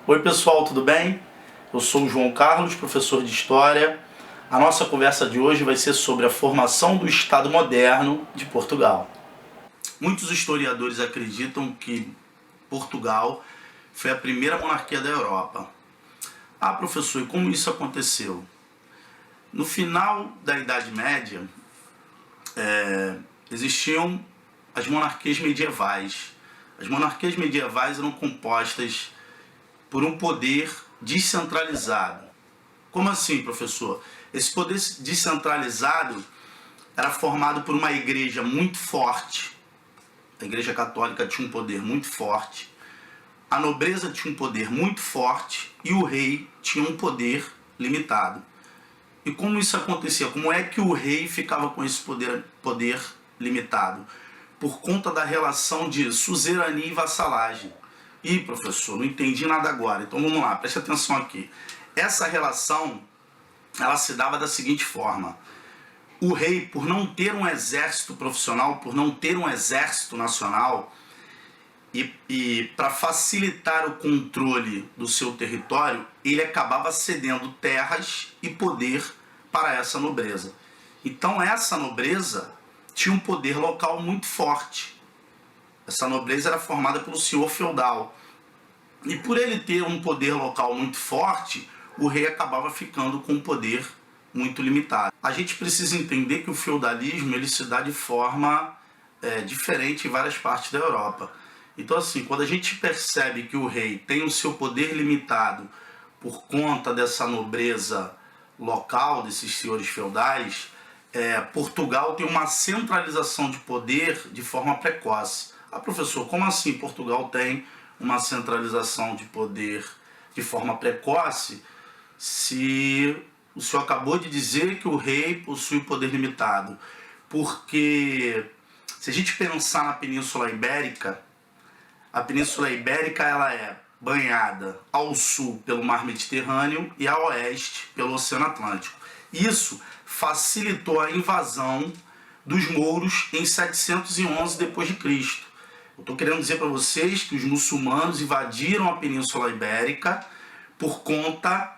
Oi pessoal, tudo bem? Eu sou o João Carlos, professor de História. A nossa conversa de hoje vai ser sobre a formação do Estado moderno de Portugal. Muitos historiadores acreditam que Portugal foi a primeira monarquia da Europa. Ah, professor, e como isso aconteceu? No final da Idade Média, existiam as monarquias medievais. As monarquias medievais eram compostas por um poder descentralizado. Como assim, professor? Esse poder descentralizado era formado por uma igreja muito forte. A igreja católica tinha um poder muito forte. A nobreza tinha um poder muito forte e o rei tinha um poder limitado. E como isso acontecia? Como é que o rei ficava com esse poder limitado? Por conta da relação de suzerania e vassalagem. Ih, professor, não entendi nada agora. Então vamos lá, preste atenção aqui. Essa relação, ela se dava da seguinte forma. O rei, por não ter um exército profissional, por não ter um exército nacional, e para facilitar o controle do seu território, ele acabava cedendo terras e poder para essa nobreza. Então essa nobreza tinha um poder local muito forte. Essa nobreza era formada pelo senhor feudal. E por ele ter um poder local muito forte, o rei acabava ficando com um poder muito limitado. A gente precisa entender que o feudalismo ele se dá de forma diferente em várias partes da Europa. Então assim, quando a gente percebe que o rei tem o seu poder limitado por conta dessa nobreza local, desses senhores feudais, Portugal tem uma centralização de poder de forma precoce. Ah, professor, como assim Portugal tem uma centralização de poder de forma precoce se o senhor acabou de dizer que o rei possui poder limitado? Porque se a gente pensar na Península Ibérica, a Península Ibérica ela é banhada ao sul pelo Mar Mediterrâneo e a oeste pelo Oceano Atlântico. Isso facilitou a invasão dos mouros em 711 d.C. Eu estou querendo dizer para vocês que os muçulmanos invadiram a Península Ibérica por conta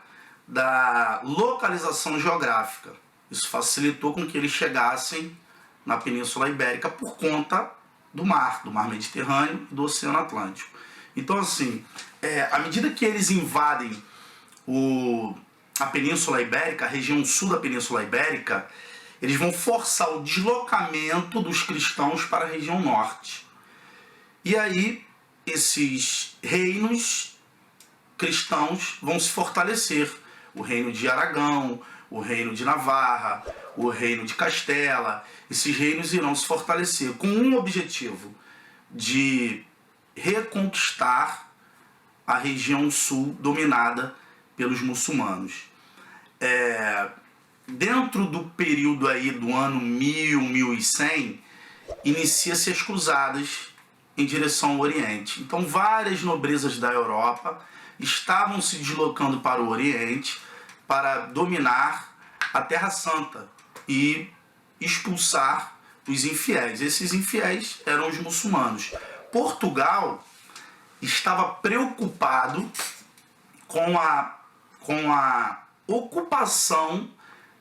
da localização geográfica. Isso facilitou com que eles chegassem na Península Ibérica por conta do Mar Mediterrâneo e do Oceano Atlântico. Então, assim, à medida que eles invadem a Península Ibérica, a região sul da Península Ibérica, eles vão forçar o deslocamento dos cristãos para a região norte. E aí, esses reinos cristãos vão se fortalecer. O reino de Aragão, o reino de Navarra, o reino de Castela. Esses reinos irão se fortalecer com um objetivo de reconquistar a região sul dominada pelos muçulmanos. Dentro do período aí do ano 1000, 1100, inicia-se as cruzadas em direção ao Oriente. Então várias nobrezas da Europa estavam se deslocando para o Oriente para dominar a Terra Santa e expulsar os infiéis. Esses infiéis eram os muçulmanos. Portugal estava preocupado com a ocupação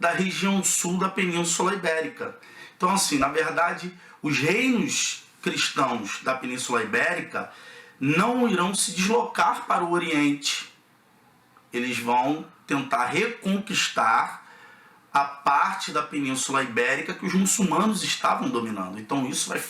da região sul da Península Ibérica. Então assim, na verdade, os reinos cristãos da Península Ibérica não irão se deslocar para o Oriente. Eles vão tentar reconquistar a parte da Península Ibérica que os muçulmanos estavam dominando. Então isso vai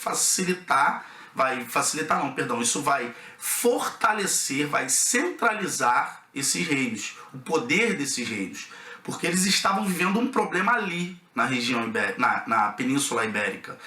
isso vai fortalecer, vai centralizar esses reinos, o poder desses reinos, porque eles estavam vivendo um problema ali na região na Península Ibérica.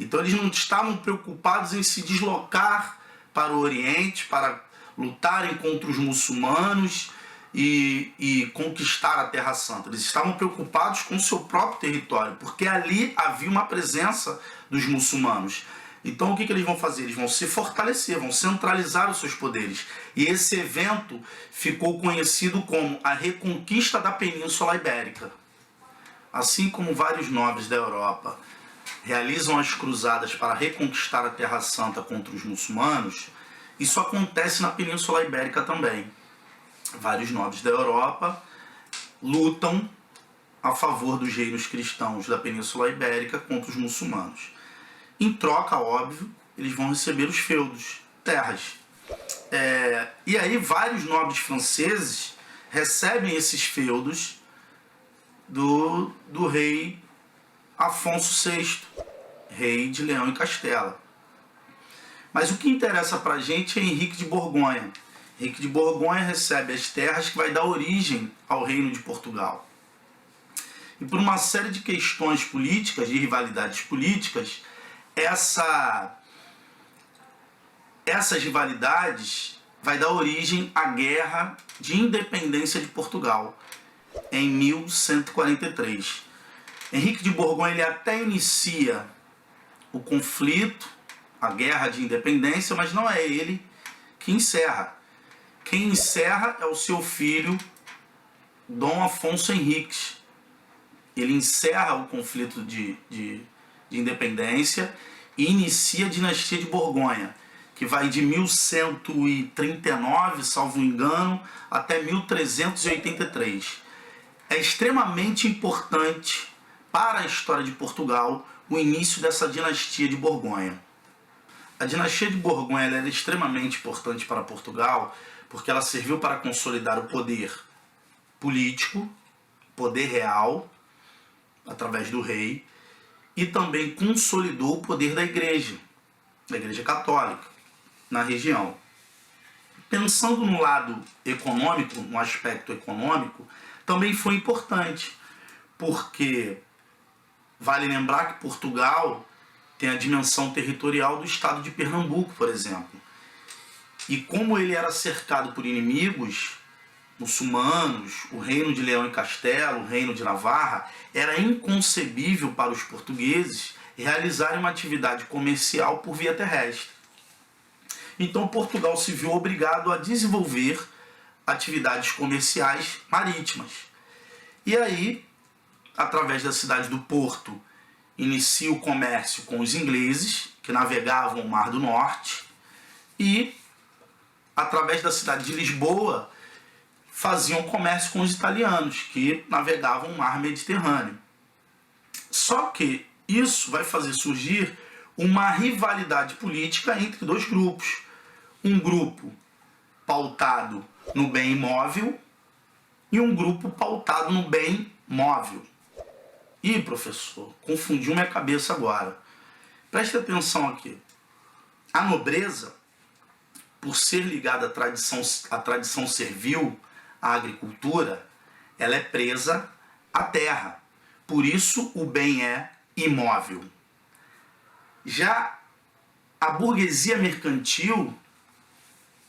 Então eles não estavam preocupados em se deslocar para o Oriente, para lutarem contra os muçulmanos e conquistar a Terra Santa. Eles estavam preocupados com o seu próprio território, porque ali havia uma presença dos muçulmanos. Então o que eles vão fazer? Eles vão se fortalecer, vão centralizar os seus poderes. E esse evento ficou conhecido como a Reconquista da Península Ibérica. Assim como vários nobres da Europa realizam as cruzadas para reconquistar a Terra Santa contra os muçulmanos, isso acontece na Península Ibérica também. vários nobres da Europa lutam a favor dos reinos cristãos da Península Ibérica contra os muçulmanos. Em troca, óbvio, eles vão receber os feudos, terras. E aí vários nobres franceses recebem esses feudos do rei Afonso VI, rei de Leão e Castela. Mas o que interessa para a gente é Henrique de Borgonha. Henrique de Borgonha recebe as terras que vai dar origem ao Reino de Portugal. E por uma série de questões políticas, de rivalidades políticas, essas rivalidades vai dar origem à Guerra de Independência de Portugal, em 1143. Henrique de Borgonha ele até inicia o conflito, a Guerra de Independência, mas não é ele que encerra. Quem encerra é o seu filho, Dom Afonso Henriques. Ele encerra o conflito de independência e inicia a dinastia de Borgonha, que vai de 1139, salvo engano, até 1383. É extremamente importante para a história de Portugal o início dessa dinastia de Borgonha. A dinastia de Borgonha era extremamente importante para Portugal porque ela serviu para consolidar o poder político, poder real, através do rei, e também consolidou o poder da Igreja Católica, na região. Pensando no lado econômico, no aspecto econômico, também foi importante, porque vale lembrar que Portugal tem a dimensão territorial do estado de Pernambuco, por exemplo. E como ele era cercado por inimigos muçulmanos, o reino de Leão e Castela, o reino de Navarra, era inconcebível para os portugueses realizarem uma atividade comercial por via terrestre. Então Portugal se viu obrigado a desenvolver atividades comerciais marítimas. E aí, através da cidade do Porto, inicia o comércio com os ingleses, que navegavam o Mar do Norte, e através da cidade de Lisboa, faziam comércio com os italianos, que navegavam o Mar Mediterrâneo. Só que isso vai fazer surgir uma rivalidade política entre dois grupos. Um grupo pautado no bem imóvel e um grupo pautado no bem móvel. Ih, professor, confundiu minha cabeça agora. Preste atenção aqui. A nobreza, por ser ligada à tradição servil, à agricultura, ela é presa à terra. Por isso o bem é imóvel. Já a burguesia mercantil,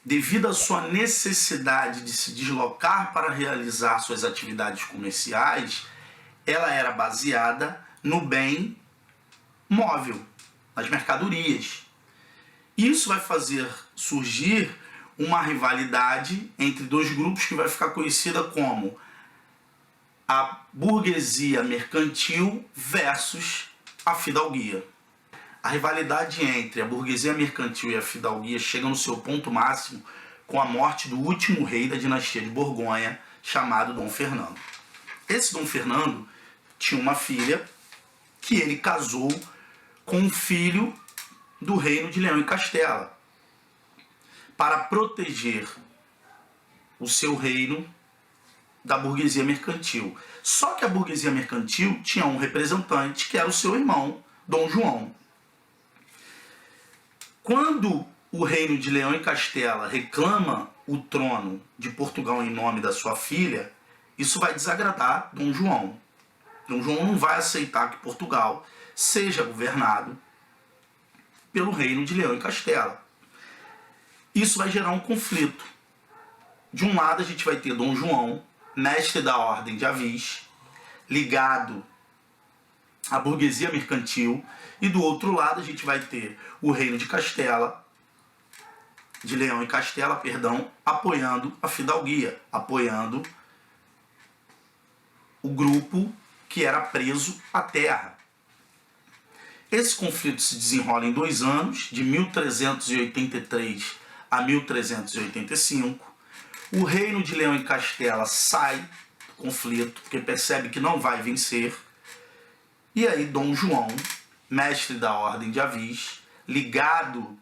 devido à sua necessidade de se deslocar para realizar suas atividades comerciais, ela era baseada no bem móvel, nas mercadorias. Isso vai fazer surgir uma rivalidade entre dois grupos que vai ficar conhecida como a burguesia mercantil versus a fidalguia. A rivalidade entre a burguesia mercantil e a fidalguia chega no seu ponto máximo com a morte do último rei da dinastia de Borgonha, chamado Dom Fernando. Esse Dom Fernando tinha uma filha que ele casou com um filho do reino de Leão e Castela, para proteger o seu reino da burguesia mercantil. Só que a burguesia mercantil tinha um representante que era o seu irmão, Dom João. Quando o reino de Leão e Castela reclama o trono de Portugal em nome da sua filha, isso vai desagradar Dom João. Dom João não vai aceitar que Portugal seja governado pelo reino de Leão e Castela. Isso vai gerar um conflito. De um lado a gente vai ter Dom João, mestre da Ordem de Avis, ligado à burguesia mercantil, e do outro lado a gente vai ter o reino de Castela, de Leão e Castela, perdão, apoiando a fidalguia, apoiando o grupo que era preso à terra. Esse conflito se desenrola em 2 anos, de 1383 a 1385. O reino de Leão e Castela sai do conflito, porque percebe que não vai vencer. E aí Dom João, mestre da Ordem de Avis, ligado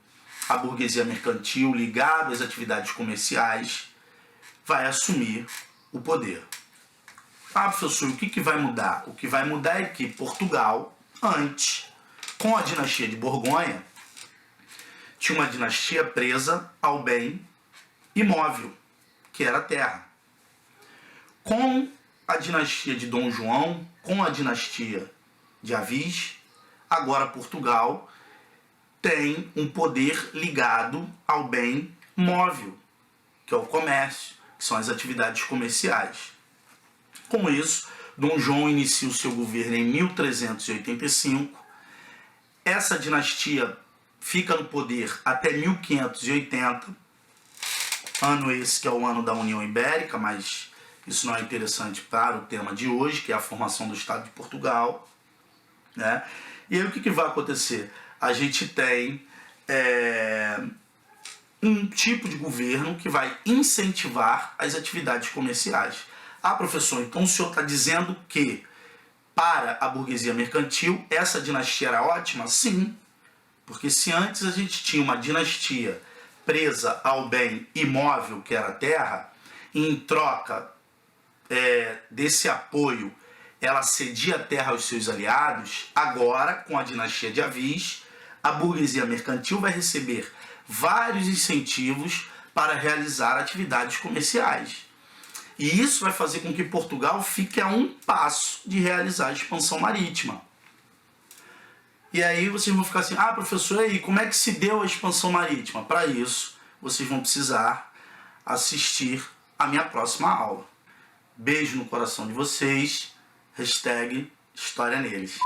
à burguesia mercantil, ligado às atividades comerciais, vai assumir o poder. Ah, professor, o que vai mudar? O que vai mudar é que Portugal, antes, com a dinastia de Borgonha, tinha uma dinastia presa ao bem imóvel, que era a terra. Com a dinastia de Dom João, com a dinastia de Avis, agora Portugal tem um poder ligado ao bem móvel, que é o comércio, que são as atividades comerciais. Com isso, Dom João inicia o seu governo em 1385. Essa dinastia fica no poder até 1580, ano esse que é o ano da União Ibérica, mas isso não é interessante para o tema de hoje, que é a formação do Estado de Portugal, né? E aí o que vai acontecer? A gente tem um tipo de governo que vai incentivar as atividades comerciais. Ah, professor, então o senhor está dizendo que para a burguesia mercantil essa dinastia era ótima? Sim, porque se antes a gente tinha uma dinastia presa ao bem imóvel, que era a terra, e em troca desse apoio ela cedia a terra aos seus aliados, agora, com a dinastia de Avis, a burguesia mercantil vai receber vários incentivos para realizar atividades comerciais. E isso vai fazer com que Portugal fique a um passo de realizar a expansão marítima. E aí vocês vão ficar assim, ah, professor, e aí, como é que se deu a expansão marítima? Para isso, vocês vão precisar assistir a minha próxima aula. Beijo no coração de vocês. #História neles.